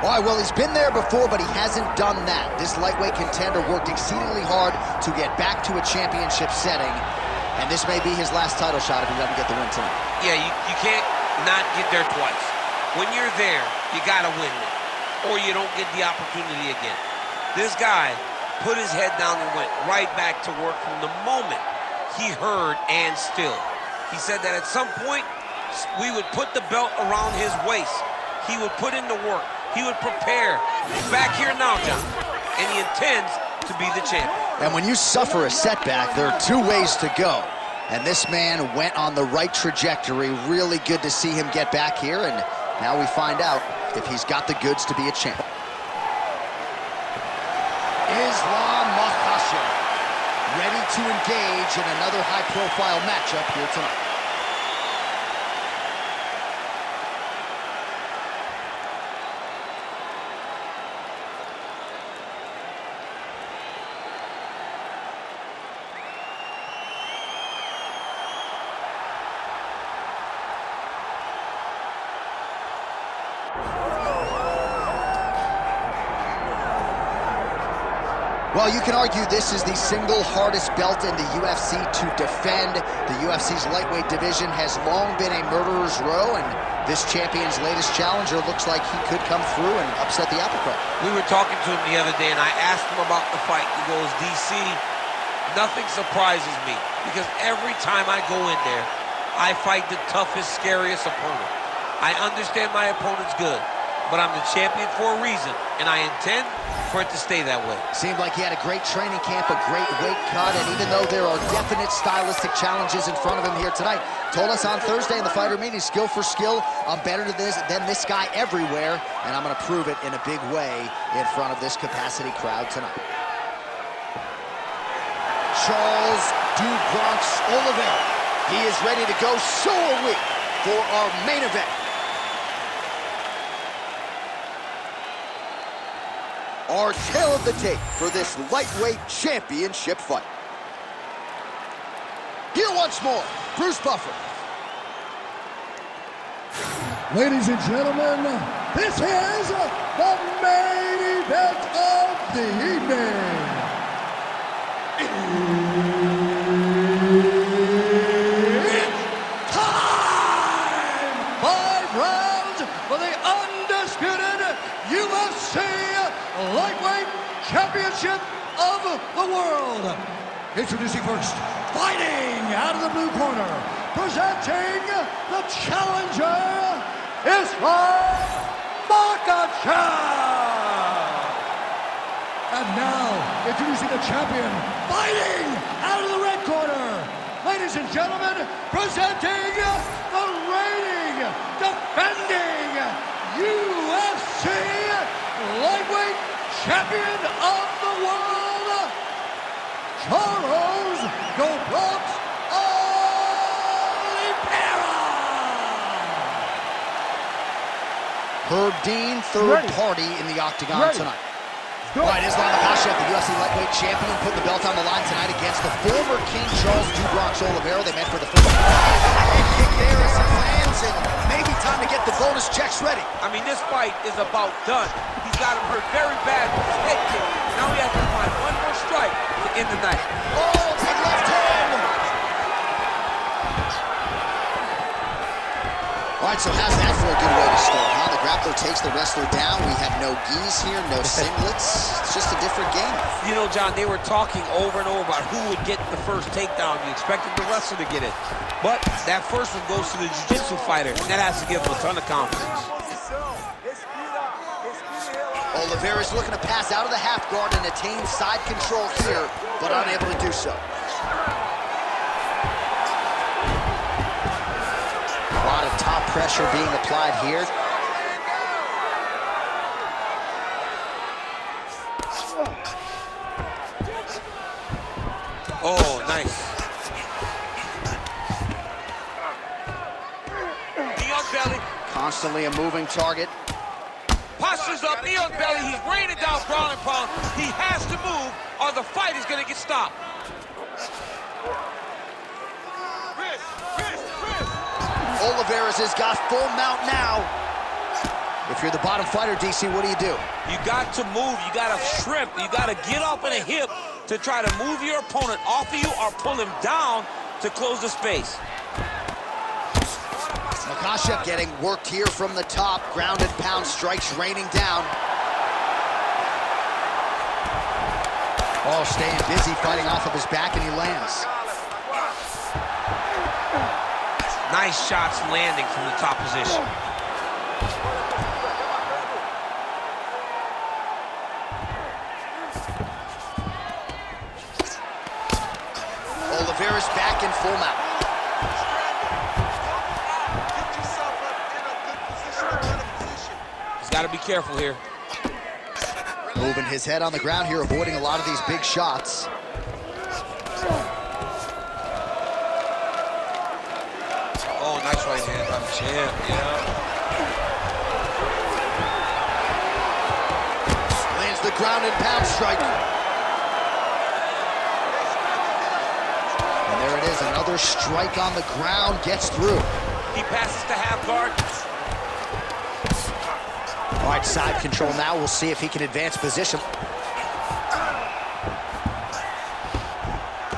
All right, well, he's been there before, but he hasn't done that. This lightweight contender worked exceedingly hard to get back to a championship setting, and this may be his last title shot if he doesn't get the win tonight. Yeah, you can't not get there twice. When you're there, you gotta win it, or you don't get the opportunity again. This guy put his head down and went right back to work from the moment he heard and still. He said that at some point, we would put the belt around his waist. He would put in the work. He would prepare. He's back here now, John, and he intends to be the champion. And when you suffer a setback, there are two ways to go. And this man went on the right trajectory. Really good to see him get back here, and now we find out if he's got the goods to be a champ. Islam Makhachev, ready to engage in another high-profile matchup here tonight. Well, you can argue this is the single hardest belt in the UFC to defend. The UFC's lightweight division has long been a murderer's row, and this champion's latest challenger looks like he could come through and upset the apple cart. We were talking to him the other day, and I asked him about the fight. He goes, DC, nothing surprises me, because every time I go in there, I fight the toughest, scariest opponent. I understand my opponent's good, but I'm the champion for a reason, and I intend for it to stay that way. Seemed like he had a great training camp, a great weight cut, and even though there are definite stylistic challenges in front of him here tonight, told us on Thursday in the fighter meeting, skill for skill, I'm better than this guy everywhere, and I'm going to prove it in a big way in front of this capacity crowd tonight. Charles "Du Bronx" Oliveira. He is ready to go, so are we, for our main event. Our tale of the tape for this lightweight championship fight. Here once more, Bruce Buffer. Ladies and gentlemen, this is the main event of the evening. It's time! 5 rounds for the undisputed UFC Lightweight Championship of the World. Introducing first, fighting out of the blue corner, presenting the challenger, Islam Makhachev. And now, introducing the champion, fighting out of the red corner, ladies and gentlemen, presenting the reigning, defending UFC Lightweight Champion of the World, Charles "Du Bronx" Oliveira. Herb Dean, third party in the octagon tonight. All right, Islam Makhachev, the UFC lightweight champion, put the belt on the line tonight against the former King Charles "Du Bronx" Oliveira. They met for the first head kick there as he lands, and maybe time to get the bonus checks ready. I mean, this fight is about done. He's got him hurt very bad with his head kick. Now he has to find one more strike to end the night. Oh, big left hand! All right, so how's that for a good way to start, huh? The grappler takes the wrestler down. We have no gis here, no singlets. It's just a different game. You know, John, they were talking over and over about who would get the first takedown. You expected the wrestler to get it. But that first one goes to the jiu-jitsu fighter, and that has to give him a ton of confidence. Oliveira's looking to pass out of the half guard and attain side control here, but unable to do so. A lot of top pressure being applied here. Oh, nice. Knee on belly. Constantly a moving target. Postures up, knee on belly. He's raining down ground and pound. He has to move or the fight is going to get stopped. Oliveira's has got full mount now. If you're the bottom fighter, DC, what do? You got to move. You got to shrimp. You got to get up in a hip to try to move your opponent off of you or pull him down to close the space. Makhachev getting worked here from the top. Ground and pound strikes raining down. Oh, staying busy, fighting off of his back, and he lands. Nice shots landing from the top position. Oliveira's back in full mount. He's got to be careful here. Moving his head on the ground here, avoiding a lot of these big shots. Oh, nice right hand on the chin, yeah. Lands the ground and pound strike. And there it is, another strike on the ground, gets through. He passes to half guard. All right, side control now. We'll see if he can advance position.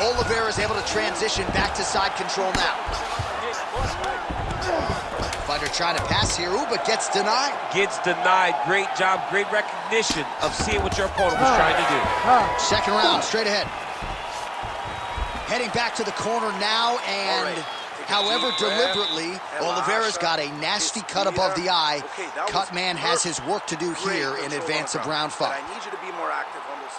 Oliveira is able to transition back to side control now. Fighter trying to pass here, but gets denied. Gets denied. Great job, great recognition of seeing what your opponent was trying to do. Second round, straight ahead. Heading back to the corner now, and however deliberately, Oliveira's got a nasty cut above the eye. Cut man has his work to do here in advance of round 5. I need you to be more active on this.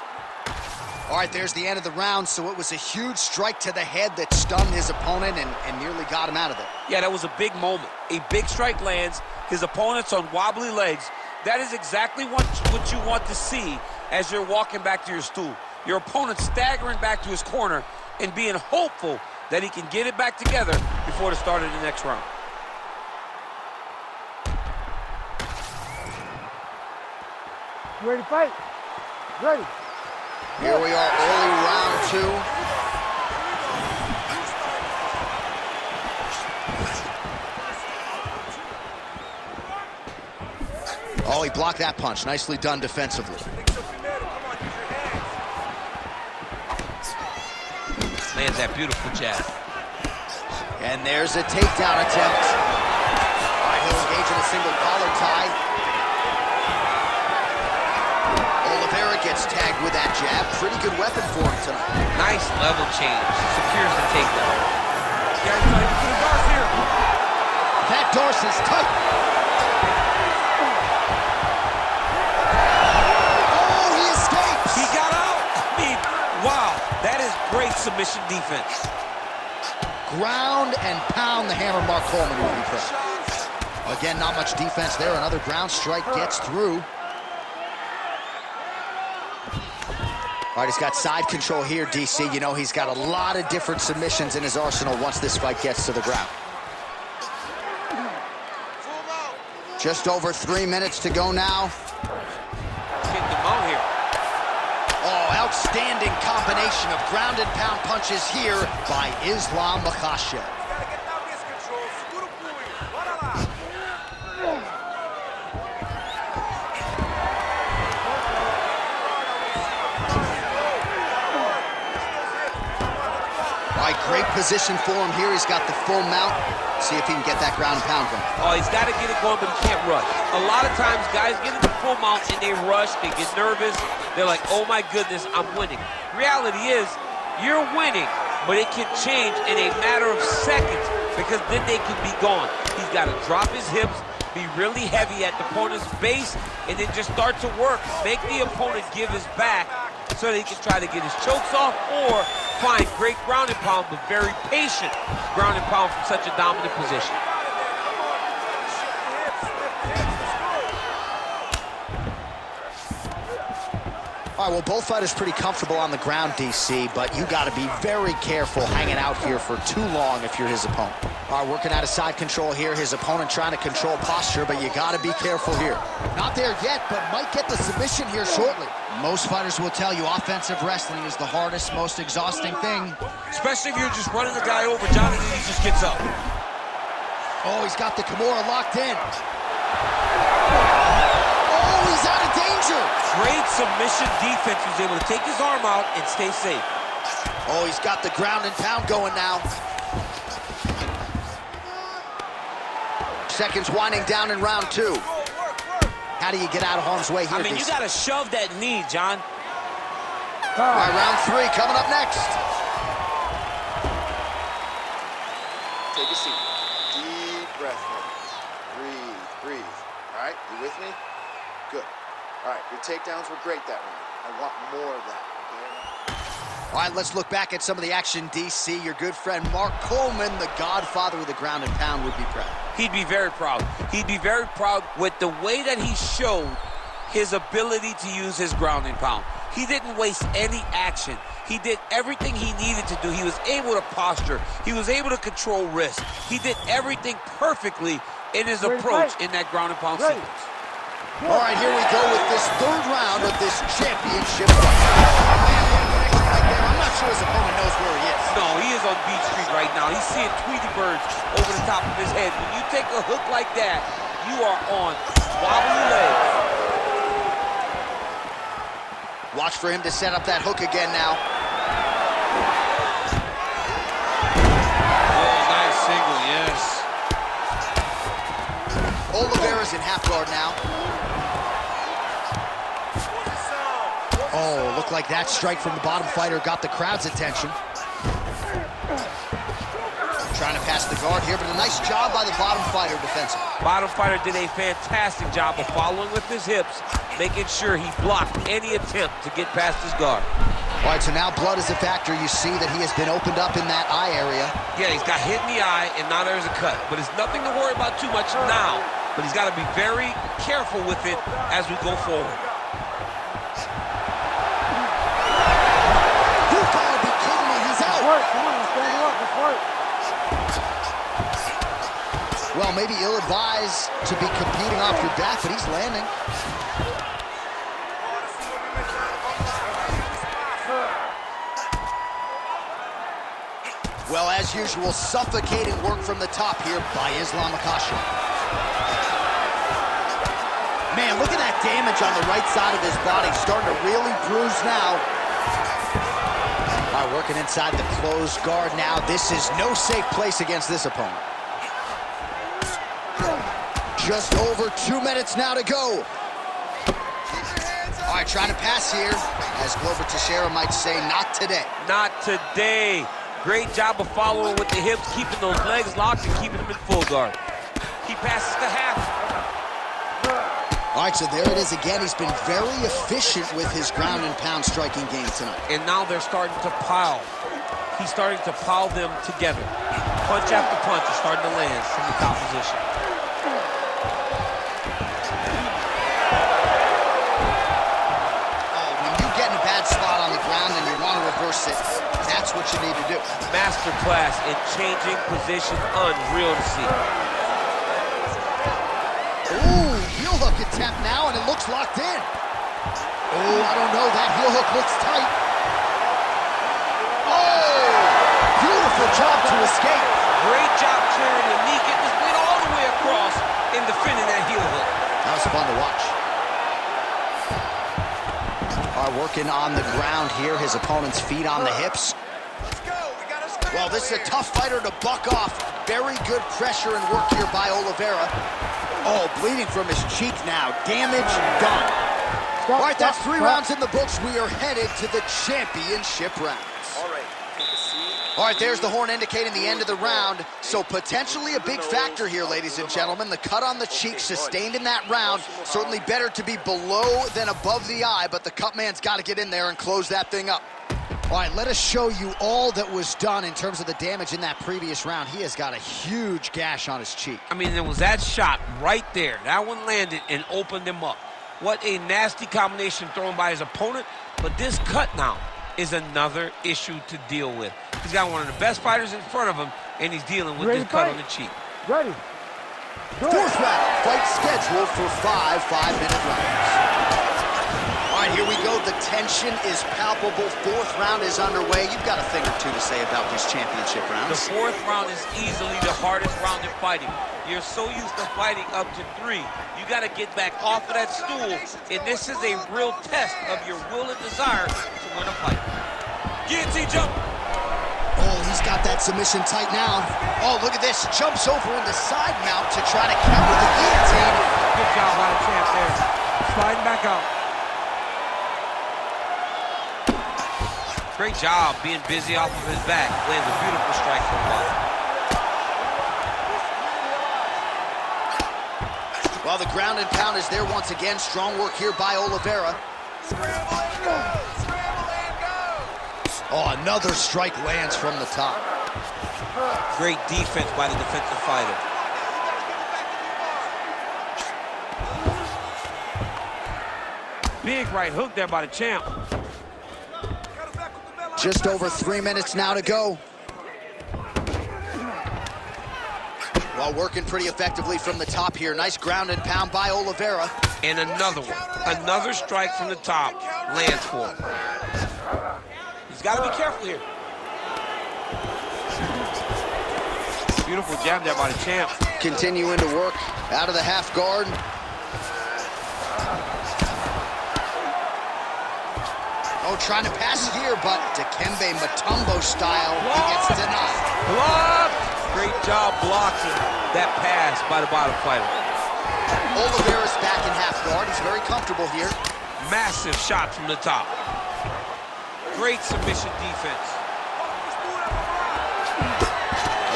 All right, there's the end of the round, so it was a huge strike to the head that stunned his opponent and nearly got him out of there. Yeah, that was a big moment. A big strike lands, his opponent's on wobbly legs. That is exactly what you want to see as you're walking back to your stool. Your opponent staggering back to his corner and being hopeful that he can get it back together before the start of the next round. You ready to fight? Ready. Here we are, early round 2. Oh, he blocked that punch. Nicely done defensively. Lands that beautiful jab. And there's a takedown attempt. All right, he'll engage in a single collar tie. Oliveira gets tagged with that jab. Pretty good weapon for him tonight. Nice level change. Secures the takedown. That Darce is tight. Oh, he escapes. He got out. I mean, wow. That is great submission defense. Ground and pound the hammer Mark Coleman will be proud. Again, not much defense there. Another ground strike gets through. All right, he's got side control here, DC. You know, he's got a lot of different submissions in his arsenal once this fight gets to the ground. Just over 3 minutes to go now. Getting them out here. Oh, outstanding combination of ground and pound punches here by Islam Makhachev. All right, great position for him here. He's got the full mount. See if he can get that ground and pound going. Oh, he's got to get it going, but he can't rush. A lot of times, guys get in the full mount and they rush, they get nervous. They're like, oh my goodness, I'm winning. Reality is, you're winning, but it can change in a matter of seconds because then they can be gone. He's got to drop his hips, be really heavy at the opponent's base, and then just start to work. Make the opponent give his back so that he can try to get his chokes off or find great ground and pound, but very patient ground and pound from such a dominant position. All right, well, both fighters pretty comfortable on the ground, DC, but you got to be very careful hanging out here for too long if you're his opponent. All right, working out of side control here. His opponent trying to control posture, but you got to be careful here. Not there yet, but might get the submission here shortly. Most fighters will tell you offensive wrestling is the hardest, most exhausting thing. Especially if you're just running the guy over. Jonathan, he just gets up. Oh, he's got the Kimura locked in. submission defense. He was able to take his arm out and stay safe. Oh, he's got the ground and pound going now. Seconds winding down in round 2. How do you get out of harm's way here? I mean, you got to shove that knee, John. All right, round 3 coming up next. Take a seat. Deep breath. Breathe, breathe. All right, you with me? Good. All right, your takedowns were great that round. I want more of that. All right, let's look back at some of the action, DC. Your good friend Mark Coleman, the godfather of the ground and pound, would be proud. He'd be very proud. He'd be very proud with the way that he showed his ability to use his ground and pound. He didn't waste any action. He did everything he needed to do. He was able to posture. He was able to control wrist. He did everything perfectly in his approach in that ground and pound sequence. All right, here we go with this 3rd round of this championship fight. I'm not sure his opponent knows where he is. No, he is on Beach Street right now. He's seeing Tweety birds over the top of his head. When you take a hook like that, you are on wobbly legs. Watch for him to set up that hook again now. Oh, nice single, yes. Oliveira's in half guard now. Oh, looked like that strike from the bottom fighter got the crowd's attention. Trying to pass the guard here, but a nice job by the bottom fighter defensively. Bottom fighter did a fantastic job of following with his hips, making sure he blocked any attempt to get past his guard. All right, so now blood is a factor. You see that he has been opened up in that eye area. Yeah, he's got hit in the eye, and now there's a cut. But it's nothing to worry about too much now. But he's got to be very careful with it as we go forward. You gotta be kidding me, he's out. Come on, stand up, let's work. Well, maybe ill-advised to be competing off your back, but he's landing. Well, as usual, suffocating work from the top here by Makhachev. Man, look at that damage on the right side of his body. Starting to really bruise now. All right, working inside the closed guard now. This is no safe place against this opponent. Just over 2 minutes now to go. All right, trying to pass here. As Glover Teixeira might say, not today. Not today. Great job of following with the hips, keeping those legs locked and keeping them in full guard. He passes the half. All right, so there it is again. He's been very efficient with his ground and pound striking game tonight. And now they're starting to pile. He's starting to pile them together. Punch after punch is starting to land from the top position. Oh, when you get in a bad spot on the ground and you want to reverse it, that's what you need to do. Master class in changing position, unreal to see. Ooh, heel hook attempt now, and it looks locked in. Oh, I don't know. That heel hook looks tight. Oh, beautiful job to escape. Great job clearing the knee, getting his weight all the way across and defending that heel hook. That was fun to watch. All right, working on the ground here. His opponent's feet on the hips. Well, this is a tough fighter to buck off. Very good pressure and work here by Oliveira. Oh, bleeding from his cheek now. Damage done. All right, that's 3 rounds in the books. We are headed to the championship rounds. All right, there's the horn indicating the end of the round. So potentially a big factor here, ladies and gentlemen. The cut on the cheek sustained in that round. Certainly better to be below than above the eye, but the cut man's got to get in there and close that thing up. All right, let us show you all that was done in terms of the damage in that previous round. He has got a huge gash on his cheek. I mean, there was that shot right there. That one landed and opened him up. What a nasty combination thrown by his opponent. But this cut now is another issue to deal with. He's got one of the best fighters in front of him, and he's dealing with this cut on the cheek. Ready. 4th round, fight scheduled for 5 5-minute rounds. All right, here we go, the 10 tension is palpable. Fourth round is underway. You've got a thing or two to say about these championship rounds. The fourth round is easily the hardest round in fighting. You're so used to fighting up to 3. You got to get back off of that stool, and this is a real test of your will and desire to win a fight. Guillotine jump. Oh, he's got that submission tight now. Oh, look at this. Jumps over into side mount to try to counter the guillotine. Good job by the champ there. Sliding back out. Great job being busy off of his back. Lands a beautiful strike from the bottom. Well, the ground and pound is there once again. Strong work here by Oliveira. Oh, another strike lands from the top. Great defense by the defensive fighter. Big right hook there by the champ. Just over 3 minutes now to go. Well, working pretty effectively from the top here. Nice ground and pound by Oliveira. And another one. Another strike from the top lands for him. He's got to be careful here. Beautiful jab there by the champ. Continuing to work out of the half guard. Oh, trying to pass here, but Dikembe Mutombo style, he gets denied. Blocked! Great job blocking that pass by the bottom fighter. Oliveira's back in half guard. He's very comfortable here. Massive shot from the top. Great submission defense.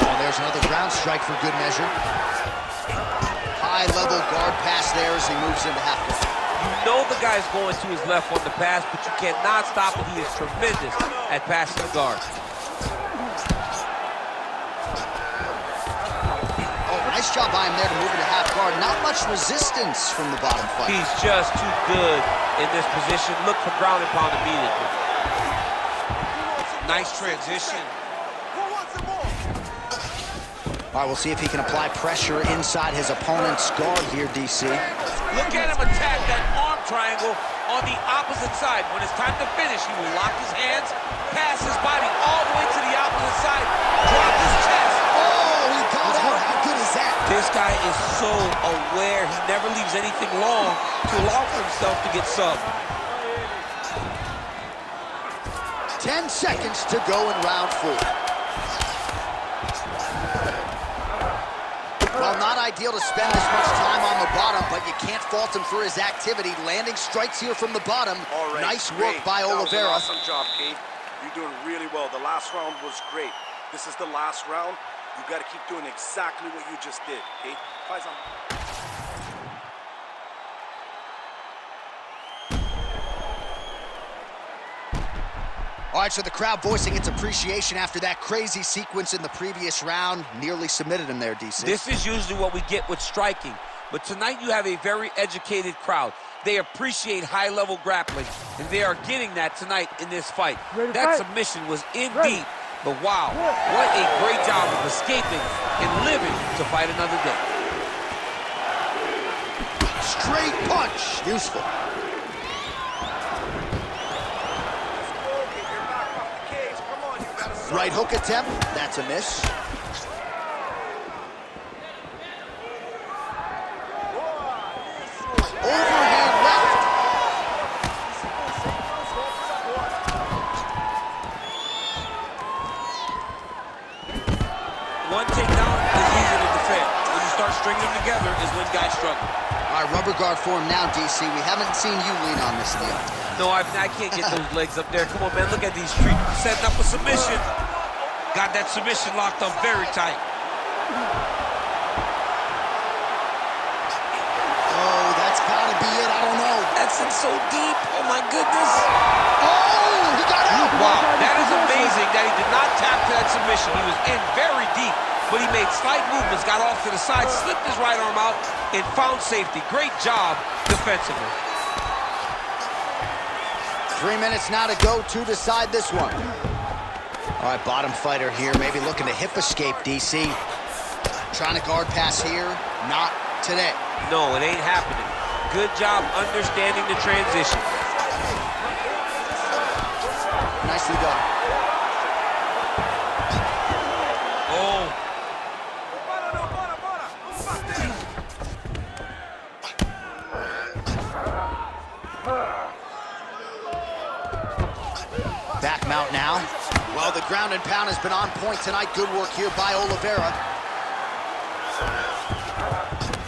Oh, there's another ground strike for good measure. High-level guard pass there as he moves into half guard. You know the guy's going to his left on the pass, but you cannot stop it. He is tremendous at passing the guard. Oh, nice job by him there to move into half guard. Not much resistance from the bottom fighter. He's just too good in this position. Look for ground and pound immediately. Nice transition. All right, we'll see if he can apply pressure inside his opponent's guard here, DC. Look at him attack that arm triangle on the opposite side. When it's time to finish, he will lock his hands, pass his body all the way to the opposite side, drop his chest. Oh, he got out. How good is that? This guy is so aware. He never leaves anything long to allow for himself to get subbed. 10 seconds to go in round 4. Well, not ideal to spend this much time on the bottom, but you can't fault him for his activity. Landing strikes here from the bottom. All right, nice work great. by Oliveira. That was an awesome job, Kate. You're doing really well. The last round was great. This is the last round. You got to keep doing exactly what you just did, Kate. Fight on. All right, so the crowd voicing its appreciation after that crazy sequence in the previous round. Nearly submitted him there, DC. This is usually what we get with striking, but tonight you have a very educated crowd. They appreciate high-level grappling, and they are getting that tonight in this fight. That submission was in deep, but wow, what a great job of escaping and living to fight another day. Straight punch. Useful. Right hook attempt. That's a miss. Overhand left. One takedown is easy to defend. When you start stringing them together is when guys struggle. All right, rubber guard for him now, DC. We haven't seen you lean on this deal. No, I can't get those legs up there. Come on, man, look at these streets. Setting up a submission. Got that submission locked up very tight. Oh, that's got to be it. I don't know. That's in so deep. Oh, my goodness. Oh, he got out. Wow, that is amazing that he did not tap to that submission. He was in very deep, but he made slight movements, got off to the side, slipped his right arm out, and found safety. Great job defensively. 3 minutes now to go to decide this one. All right, bottom fighter here, maybe looking to hip escape, DC. Trying to guard pass here, not today. No, it ain't happening. Good job understanding the transition. nicely done. Oh. Back mount now. Well, the ground and pound has been on point tonight. Good work here by Oliveira.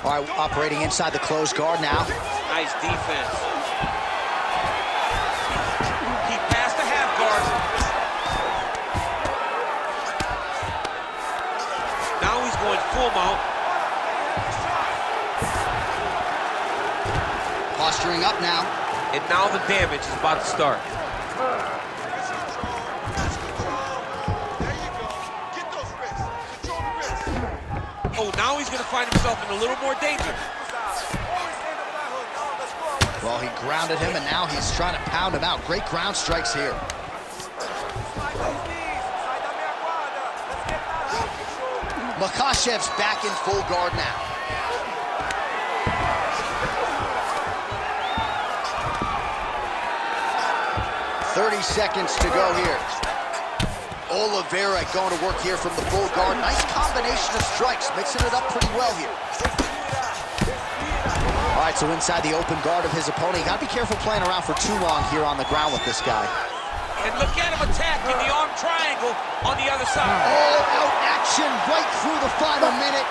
All right, operating inside the closed guard now. Nice defense. He passed the half guard. Now he's going full mount. Posturing up now. And now the damage is about to start. Oh, now he's going to find himself in a little more danger. Well, he grounded him, and now he's trying to pound him out. Great ground strikes here. Makhachev's back in full guard now. "30 seconds to go here. Oliveira going to work here from the full guard. Nice combination of strikes, mixing it up pretty well here. All right, so inside the open guard of his opponent. You got to be careful playing around for too long here on the ground with this guy. And look at him attacking the arm triangle on the other side. All-out action right through the final minute.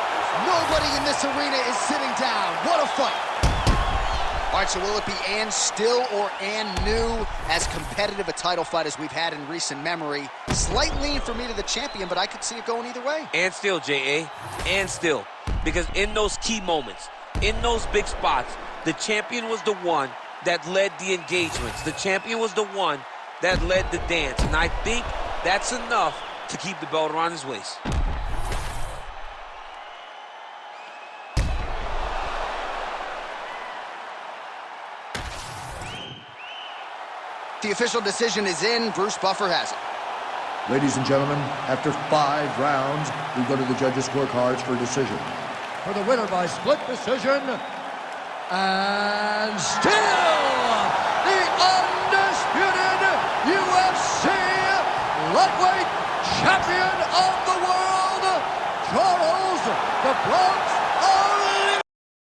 Nobody in this arena is sitting down. What a fight. All right, so will it be and still or and new? As competitive a title fight as we've had in recent memory. Slight lean for me to the champion, but I could see it going either way. And still, J.A., and still. Because in those key moments, in those big spots, the champion was the one that led the engagements. The champion was the one that led the dance. And I think that's enough to keep the belt around his waist. The official decision is in. Bruce Buffer has it. Ladies and gentlemen, after 5 rounds, we go to the judges' scorecards for decision. For the winner by split decision, and still the undisputed UFC lightweight champion of the world, Charles the Bronx